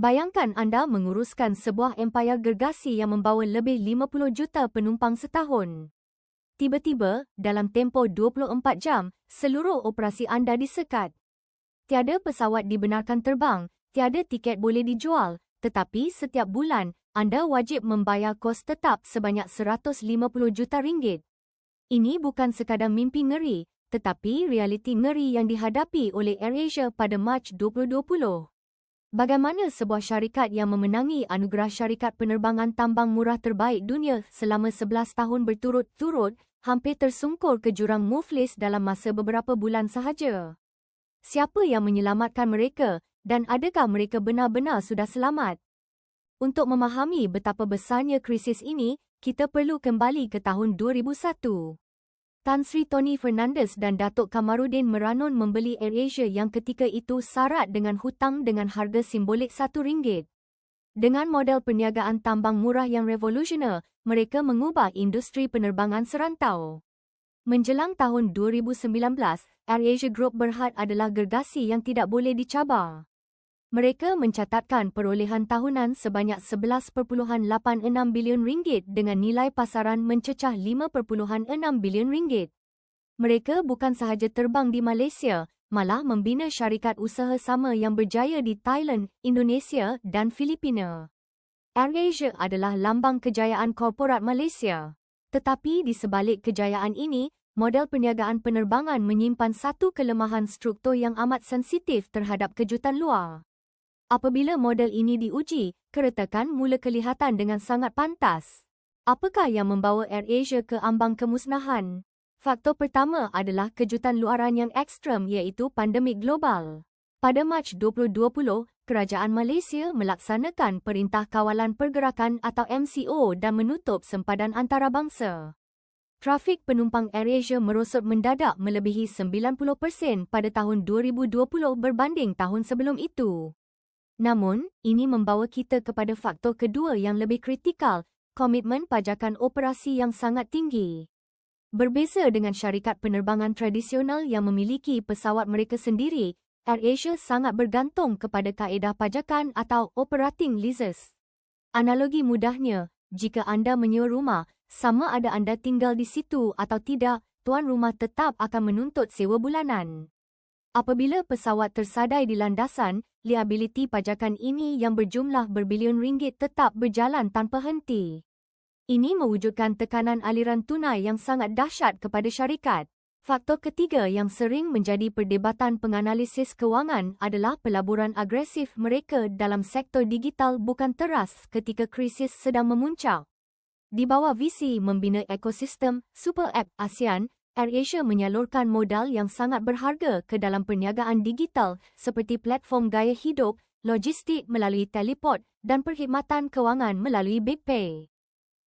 Bayangkan anda menguruskan sebuah empayar gergasi yang membawa lebih 50 juta penumpang setahun. Tiba-tiba, dalam tempoh 24 jam, seluruh operasi anda disekat. Tiada pesawat dibenarkan terbang, tiada tiket boleh dijual, tetapi setiap bulan, anda wajib membayar kos tetap sebanyak 150 juta ringgit. Ini bukan sekadar mimpi ngeri, tetapi realiti ngeri yang dihadapi oleh AirAsia pada Mac 2020. Bagaimana sebuah syarikat yang memenangi anugerah syarikat penerbangan tambang murah terbaik dunia selama 11 tahun berturut-turut hampir tersungkur ke jurang muflis dalam masa beberapa bulan sahaja? Siapa yang menyelamatkan mereka dan adakah mereka benar-benar sudah selamat? Untuk memahami betapa besarnya krisis ini, kita perlu kembali ke tahun 2001. Tan Sri Tony Fernandes dan Datuk Kamarudin Meranon membeli AirAsia yang ketika itu syarat dengan hutang dengan harga simbolik RM1. Dengan model perniagaan tambang murah yang revolusioner, mereka mengubah industri penerbangan serantau. Menjelang tahun 2019, AirAsia Group Berhad adalah gergasi yang tidak boleh dicabar. Mereka mencatatkan perolehan tahunan sebanyak RM11.86 bilion dengan nilai pasaran mencecah RM5.6 bilion. Mereka bukan sahaja terbang di Malaysia, malah membina syarikat usaha sama yang berjaya di Thailand, Indonesia dan Filipina. AirAsia adalah lambang kejayaan korporat Malaysia. Tetapi di sebalik kejayaan ini, model perniagaan penerbangan menyimpan satu kelemahan struktur yang amat sensitif terhadap kejutan luar. Apabila model ini diuji, keretakan mula kelihatan dengan sangat pantas. Apakah yang membawa AirAsia ke ambang kemusnahan? Faktor pertama adalah kejutan luaran yang ekstrem iaitu pandemik global. Pada Mac 2020, Kerajaan Malaysia melaksanakan Perintah Kawalan Pergerakan atau MCO dan menutup sempadan antarabangsa. Trafik penumpang AirAsia merosot mendadak melebihi 90% pada tahun 2020 berbanding tahun sebelum itu. Namun, ini membawa kita kepada faktor kedua yang lebih kritikal, komitmen pajakan operasi yang sangat tinggi. Berbeza dengan syarikat penerbangan tradisional yang memiliki pesawat mereka sendiri, AirAsia sangat bergantung kepada kaedah pajakan atau operating leases. Analogi mudahnya, jika anda menyewa rumah, sama ada anda tinggal di situ atau tidak, tuan rumah tetap akan menuntut sewa bulanan. Apabila pesawat tersadai di landasan, liabiliti pajakan ini yang berjumlah berbilion ringgit tetap berjalan tanpa henti. Ini mewujudkan tekanan aliran tunai yang sangat dahsyat kepada syarikat. Faktor ketiga yang sering menjadi perdebatan penganalisis kewangan adalah pelaburan agresif mereka dalam sektor digital bukan teras ketika krisis sedang memuncak. Di bawah visi membina ekosistem Super App ASEAN, AirAsia menyalurkan modal yang sangat berharga ke dalam perniagaan digital seperti platform gaya hidup, logistik melalui teleport dan perkhidmatan kewangan melalui BigPay.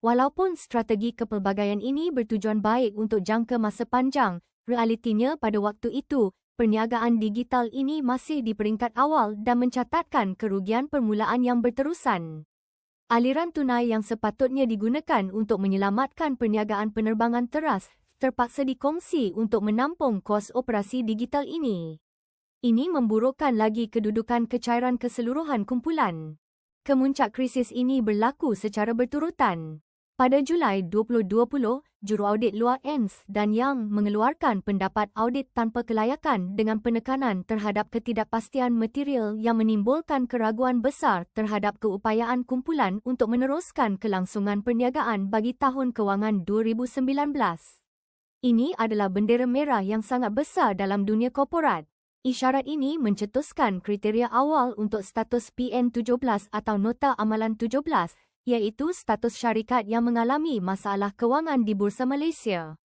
Walaupun strategi kepelbagaian ini bertujuan baik untuk jangka masa panjang, realitinya pada waktu itu, perniagaan digital ini masih di peringkat awal dan mencatatkan kerugian permulaan yang berterusan. Aliran tunai yang sepatutnya digunakan untuk menyelamatkan perniagaan penerbangan teras terpaksa dikongsi untuk menampung kos operasi digital ini. Ini memburukkan lagi kedudukan kecairan keseluruhan kumpulan. Kemuncak krisis ini berlaku secara berturutan. Pada Julai 2020, Juruaudit Luar Ernst & Young mengeluarkan pendapat audit tanpa kelayakan dengan penekanan terhadap ketidakpastian material yang menimbulkan keraguan besar terhadap keupayaan kumpulan untuk meneruskan kelangsungan perniagaan bagi tahun kewangan 2019. Ini adalah bendera merah yang sangat besar dalam dunia korporat. Isyarat ini mencetuskan kriteria awal untuk status PN17 atau Nota Amalan 17, iaitu status syarikat yang mengalami masalah kewangan di Bursa Malaysia.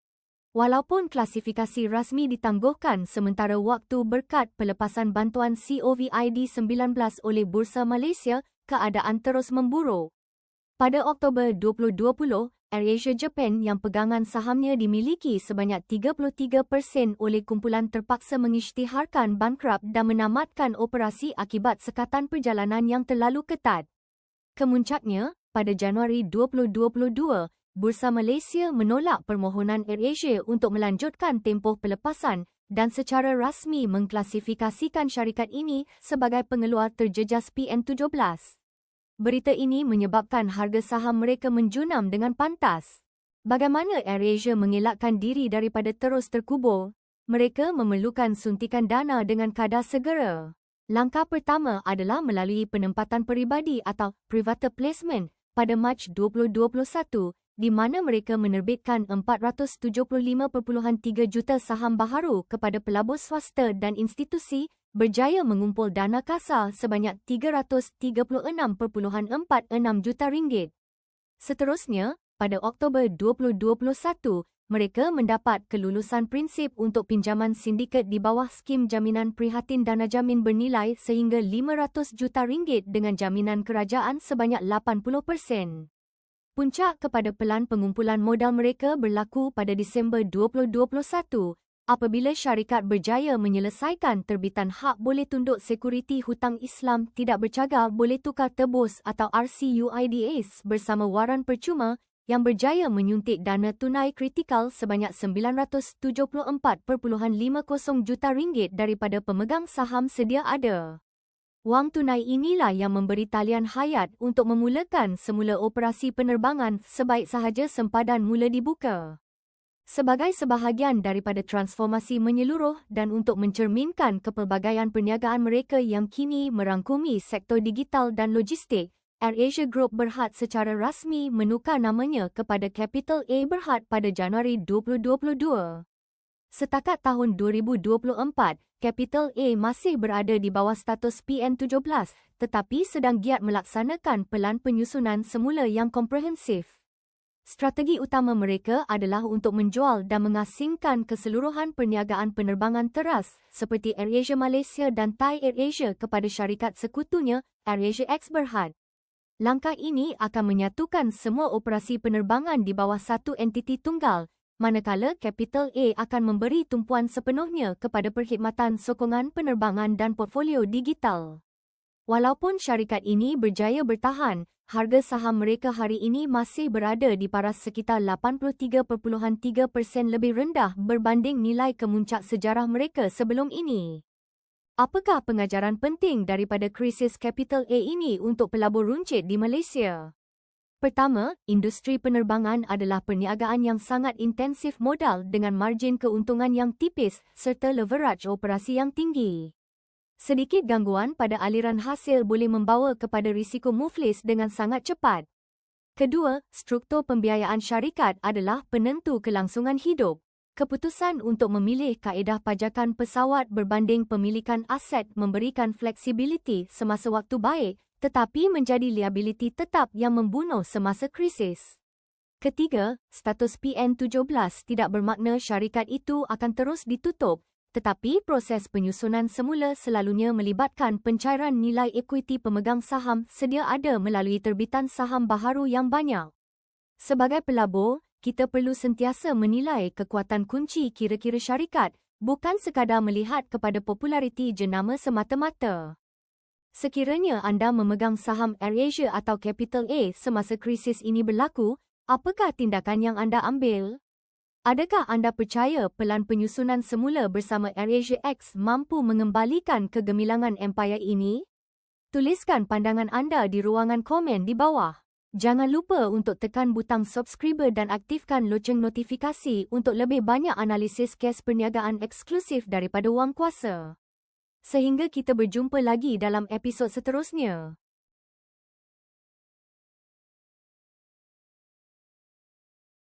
Walaupun klasifikasi rasmi ditangguhkan sementara waktu berkat pelepasan bantuan COVID-19 oleh Bursa Malaysia, keadaan terus memburuk. Pada Oktober 2020, AirAsia Japan yang pegangan sahamnya dimiliki sebanyak 33% oleh kumpulan terpaksa mengisytiharkan bankrupt dan menamatkan operasi akibat sekatan perjalanan yang terlalu ketat. Kemuncaknya, pada Januari 2022, Bursa Malaysia menolak permohonan AirAsia untuk melanjutkan tempoh pelepasan dan secara rasmi mengklasifikasikan syarikat ini sebagai pengeluar terjejas PN17. Berita ini menyebabkan harga saham mereka menjunam dengan pantas. Bagaimana AirAsia mengelakkan diri daripada terus terkubur? Mereka memerlukan suntikan dana dengan kadar segera. Langkah pertama adalah melalui penempatan peribadi atau private placement pada Mac 2021, di mana mereka menerbitkan 475.3 juta saham baharu kepada pelabur swasta dan institusi, berjaya mengumpul dana kasar sebanyak 336.46 juta ringgit. Seterusnya, pada Oktober 2021, mereka mendapat kelulusan prinsip untuk pinjaman sindiket di bawah skim jaminan prihatin dana jamin bernilai sehingga 500 juta ringgit dengan jaminan kerajaan sebanyak 80%. Puncak kepada pelan pengumpulan modal mereka berlaku pada Disember 2021 apabila syarikat berjaya menyelesaikan terbitan hak boleh tunduk sekuriti hutang Islam tidak bercagar boleh tukar tebus atau RCUIDAs bersama waran percuma yang berjaya menyuntik dana tunai kritikal sebanyak 974.50 juta ringgit daripada pemegang saham sedia ada. Wang tunai inilah yang memberi talian hayat untuk memulakan semula operasi penerbangan sebaik sahaja sempadan mula dibuka. Sebagai sebahagian daripada transformasi menyeluruh dan untuk mencerminkan kepelbagaian perniagaan mereka yang kini merangkumi sektor digital dan logistik, AirAsia Group Berhad secara rasmi menukar namanya kepada Capital A Berhad pada Januari 2022. Setakat tahun 2024, Capital A masih berada di bawah status PN17 tetapi sedang giat melaksanakan pelan penyusunan semula yang komprehensif. Strategi utama mereka adalah untuk menjual dan mengasingkan keseluruhan perniagaan penerbangan teras seperti AirAsia Malaysia dan Thai AirAsia kepada syarikat sekutunya, AirAsia X Berhad. Langkah ini akan menyatukan semua operasi penerbangan di bawah satu entiti tunggal, manakala Capital A akan memberi tumpuan sepenuhnya kepada perkhidmatan sokongan penerbangan dan portfolio digital. Walaupun syarikat ini berjaya bertahan, harga saham mereka hari ini masih berada di paras sekitar 83.3% lebih rendah berbanding nilai kemuncak sejarah mereka sebelum ini. Apakah pengajaran penting daripada krisis Capital A ini untuk pelabur runcit di Malaysia? Pertama, industri penerbangan adalah perniagaan yang sangat intensif modal dengan margin keuntungan yang tipis serta leverage operasi yang tinggi. Sedikit gangguan pada aliran hasil boleh membawa kepada risiko muflis dengan sangat cepat. Kedua, struktur pembiayaan syarikat adalah penentu kelangsungan hidup. Keputusan untuk memilih kaedah pajakan pesawat berbanding pemilikan aset memberikan fleksibiliti semasa waktu baik, tetapi menjadi liability tetap yang membunuh semasa krisis. Ketiga, status PN17 tidak bermakna syarikat itu akan terus ditutup, tetapi proses penyusunan semula selalunya melibatkan pencairan nilai ekuiti pemegang saham sedia ada melalui terbitan saham baharu yang banyak. Sebagai pelabur, kita perlu sentiasa menilai kekuatan kunci kira-kira syarikat, bukan sekadar melihat kepada populariti jenama semata-mata. Sekiranya anda memegang saham AirAsia atau Capital A semasa krisis ini berlaku, apakah tindakan yang anda ambil? Adakah anda percaya pelan penyusunan semula bersama AirAsia X mampu mengembalikan kegemilangan empayar ini? Tuliskan pandangan anda di ruangan komen di bawah. Jangan lupa untuk tekan butang subscribe dan aktifkan loceng notifikasi untuk lebih banyak analisis kes perniagaan eksklusif daripada Wang Kuasa. Sehingga kita berjumpa lagi dalam episod seterusnya.